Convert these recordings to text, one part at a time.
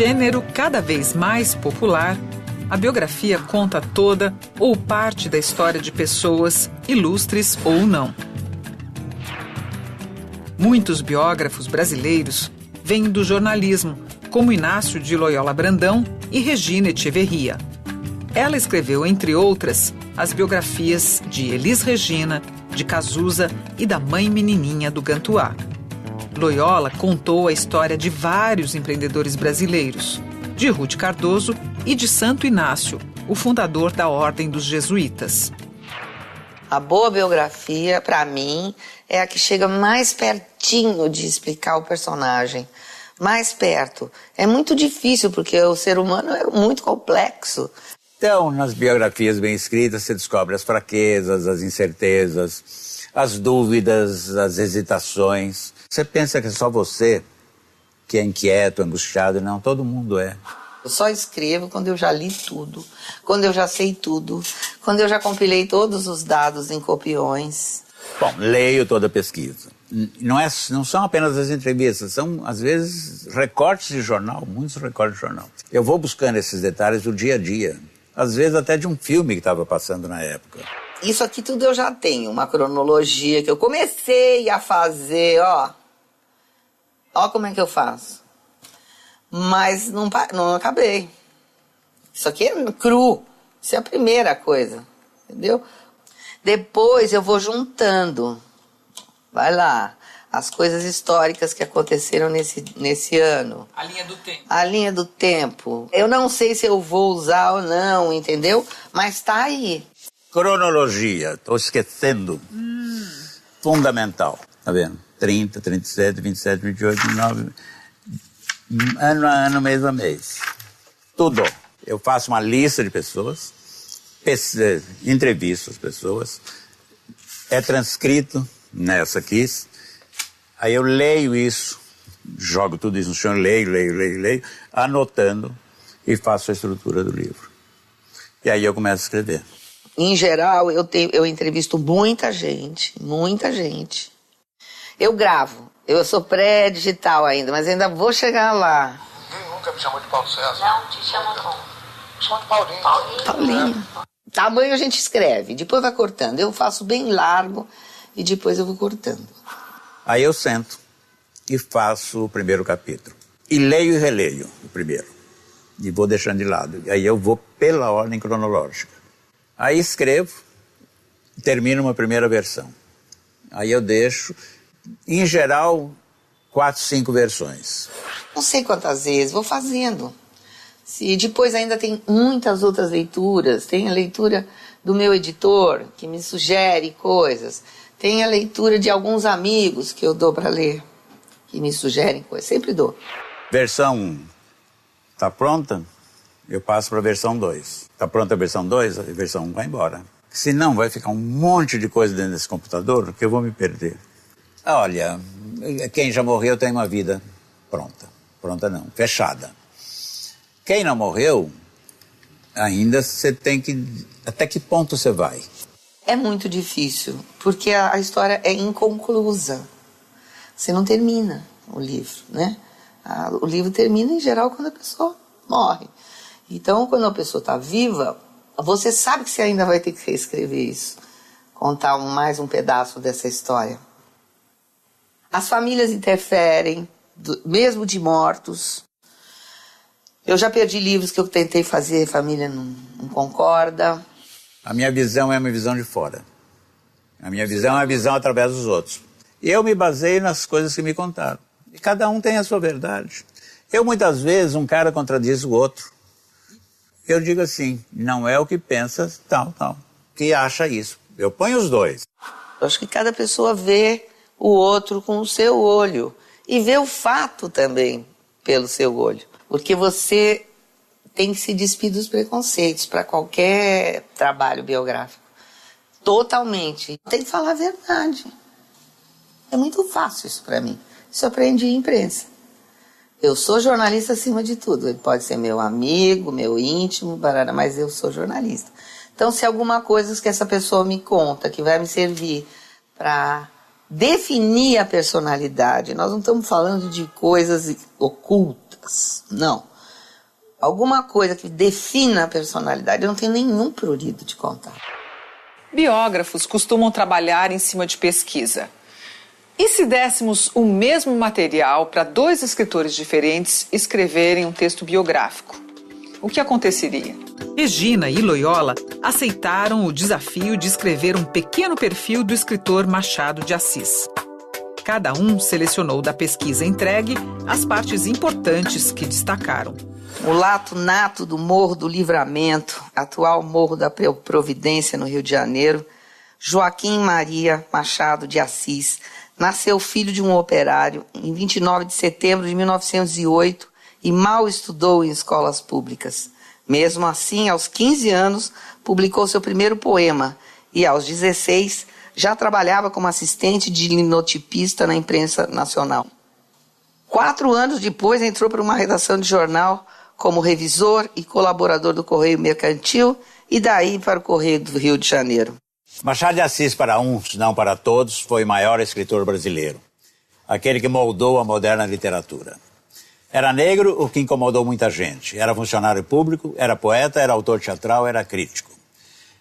Gênero cada vez mais popular, a biografia conta toda ou parte da história de pessoas, ilustres ou não. Muitos biógrafos brasileiros vêm do jornalismo, como Inácio de Loyola Brandão e Regina Etcheverria. Ela escreveu, entre outras, as biografias de Elis Regina, de Cazuza e da mãe menininha do Gantuá. Loyola contou a história de vários empreendedores brasileiros, de Ruth Cardoso e de Santo Inácio, o fundador da Ordem dos Jesuítas. A boa biografia, para mim, é a que chega mais pertinho de explicar o personagem. Mais perto. É muito difícil, porque o ser humano é muito complexo. Então, nas biografias bem escritas, você descobre as fraquezas, as incertezas, as dúvidas, as hesitações. Você pensa que é só você que é inquieto, angustiado. Não, todo mundo é. Eu só escrevo quando eu já li tudo, quando eu já sei tudo, quando eu já compilei todos os dados em copiões. Bom, leio toda a pesquisa. Não são apenas as entrevistas, são, às vezes, recortes de jornal, muitos recortes de jornal. Eu vou buscando esses detalhes do dia a dia, às vezes até de um filme que estava passando na época. Isso aqui tudo eu já tenho, uma cronologia que eu comecei a fazer, ó. Ó como é que eu faço. Mas não acabei. Isso aqui é cru, isso é a primeira coisa, entendeu? Depois eu vou juntando. Vai lá, as coisas históricas que aconteceram nesse ano. A linha do tempo. A linha do tempo. Eu não sei se eu vou usar ou não, entendeu? Mas tá aí. Cronologia, estou esquecendo. Fundamental, tá vendo? 30, 37, 27, 28, 29... Ano a ano, mês a mês. Tudo. Eu faço uma lista de pessoas, entrevisto as pessoas, é transcrito nessa aqui, aí eu leio isso, jogo tudo isso no chão, leio, anotando e faço a estrutura do livro. E aí eu começo a escrever. Em geral, eu entrevisto muita gente. Eu gravo. Eu sou pré-digital ainda, mas ainda vou chegar lá. Ninguém nunca me chamou de Paulo César. Não, te chama como? Me chama de Paulinho. Paulinho. Tamanho a gente escreve, depois vai cortando. Eu faço bem largo e depois eu vou cortando. Aí eu sento e faço o primeiro capítulo. E leio e releio o primeiro. E vou deixando de lado. E aí eu vou pela ordem cronológica. Aí escrevo, termino uma primeira versão. Aí eu deixo, em geral, 4, 5 versões. Não sei quantas vezes, vou fazendo. E depois ainda tem muitas outras leituras. Tem a leitura do meu editor, que me sugere coisas. Tem a leitura de alguns amigos que eu dou para ler, que me sugerem coisas. Sempre dou. Versão 1 está pronta, eu passo para a versão 2. Está pronta a versão 2, a versão 1 vai embora. Senão vai ficar um monte de coisa dentro desse computador que eu vou me perder. Olha, quem já morreu tem uma vida pronta. Pronta não, fechada. Quem não morreu, ainda você tem que... Até que ponto você vai? É muito difícil, porque a história é inconclusa. Você não termina o livro, né? O livro termina, em geral, quando a pessoa morre. Então, quando a pessoa está viva, você sabe que você ainda vai ter que reescrever isso. Contar mais um pedaço dessa história. As famílias interferem, mesmo de mortos. Eu já perdi livros que eu tentei fazer, a família não concorda. A minha visão é uma visão de fora. A minha visão é uma visão através dos outros. E eu me baseio nas coisas que me contaram. E cada um tem a sua verdade. Muitas vezes, um cara contradiz o outro. Eu digo assim, não é o que pensa, tal, que acha isso. Eu ponho os dois. Eu acho que cada pessoa vê o outro com o seu olho. E vê o fato também pelo seu olho. Porque você tem que se despir dos preconceitos para qualquer trabalho biográfico. Totalmente. Tem que falar a verdade. É muito fácil isso para mim. Isso eu aprendi em imprensa. Eu sou jornalista acima de tudo. Ele pode ser meu amigo, meu íntimo, mas eu sou jornalista. Então, se alguma coisa que essa pessoa me conta, que vai me servir para definir a personalidade, nós não estamos falando de coisas ocultas, não. alguma coisa que defina a personalidade, eu não tenho nenhum prurido de contar. Biógrafos costumam trabalhar em cima de pesquisa. E se dessemos o mesmo material para 2 escritores diferentes escreverem um texto biográfico? O que aconteceria? Regina e Loyola aceitaram o desafio de escrever um pequeno perfil do escritor Machado de Assis. Cada um selecionou da pesquisa entregue as partes importantes que destacaram. O lato nato do Morro do Livramento, atual Morro da Providência, no Rio de Janeiro, Joaquim Maria Machado de Assis, nasceu filho de um operário em 29 de setembro de 1908 e mal estudou em escolas públicas. Mesmo assim, aos 15 anos, publicou seu primeiro poema e, aos 16, já trabalhava como assistente de linotipista na imprensa nacional. 4 anos depois, entrou para uma redação de jornal como revisor e colaborador do Correio Mercantil e daí para o Correio do Rio de Janeiro. Machado de Assis, para uns, não para todos, foi o maior escritor brasileiro. Aquele que moldou a moderna literatura. Era negro, o que incomodou muita gente. Era funcionário público, era poeta, era autor teatral, era crítico.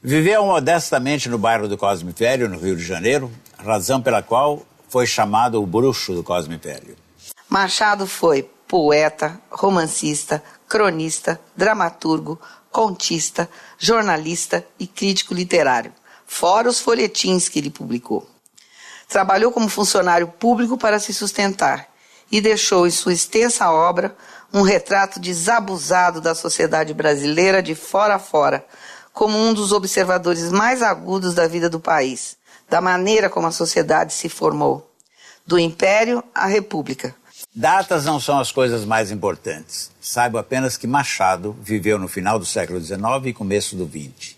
Viveu modestamente no bairro do Cosme Velho, no Rio de Janeiro, razão pela qual foi chamado o bruxo do Cosme Velho. Machado foi poeta, romancista, cronista, dramaturgo, contista, jornalista e crítico literário, fora os folhetins que ele publicou. Trabalhou como funcionário público para se sustentar e deixou em sua extensa obra um retrato desabusado da sociedade brasileira de fora a fora, como um dos observadores mais agudos da vida do país, da maneira como a sociedade se formou, do Império à República. Datas não são as coisas mais importantes. Saiba apenas que Machado viveu no final do século XIX e começo do XX.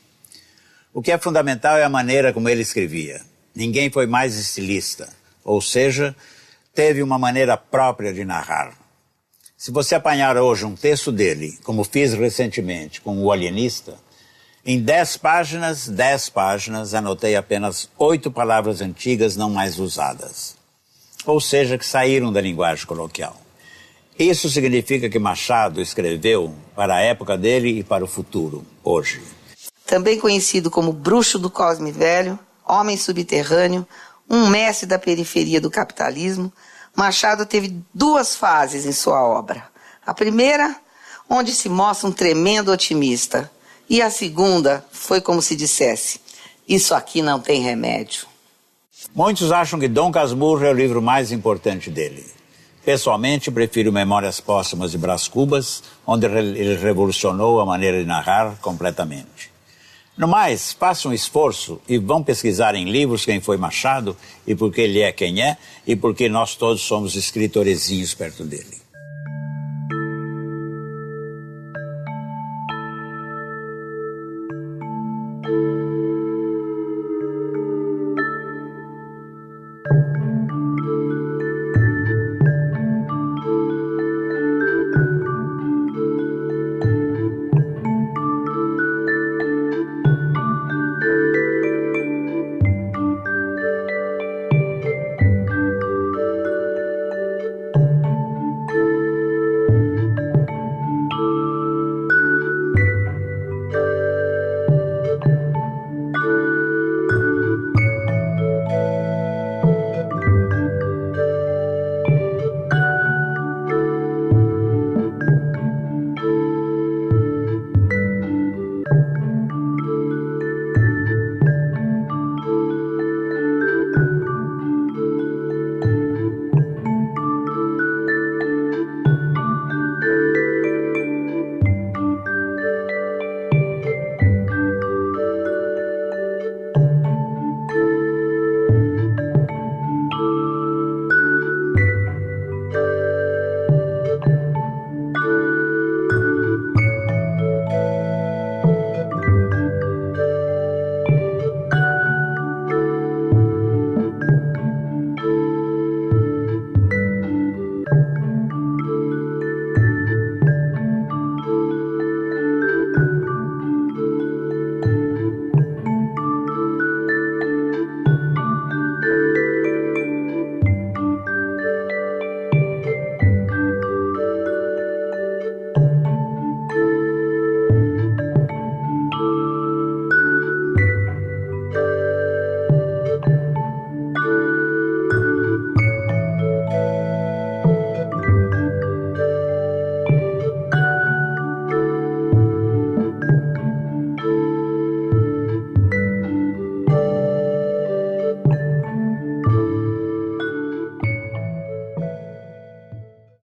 O que é fundamental é a maneira como ele escrevia. Ninguém foi mais estilista, ou seja, teve uma maneira própria de narrar. Se você apanhar hoje um texto dele, como fiz recentemente com O Alienista, em 10 páginas, anotei apenas 8 palavras antigas não mais usadas. Ou seja, que saíram da linguagem coloquial. Isso significa que Machado escreveu para a época dele e para o futuro, hoje. Também conhecido como bruxo do Cosme Velho, homem subterrâneo, um mestre da periferia do capitalismo, Machado teve 2 fases em sua obra. A primeira, onde se mostra um tremendo otimista, e a segunda foi como se dissesse, isso aqui não tem remédio. Muitos acham que Dom Casmurro é o livro mais importante dele. Pessoalmente, prefiro Memórias Póstumas de Brás Cubas, onde ele revolucionou a maneira de narrar completamente. No mais, façam um esforço e vão pesquisar em livros quem foi Machado e por que ele é quem é e por que nós todos somos escritorezinhos perto dele.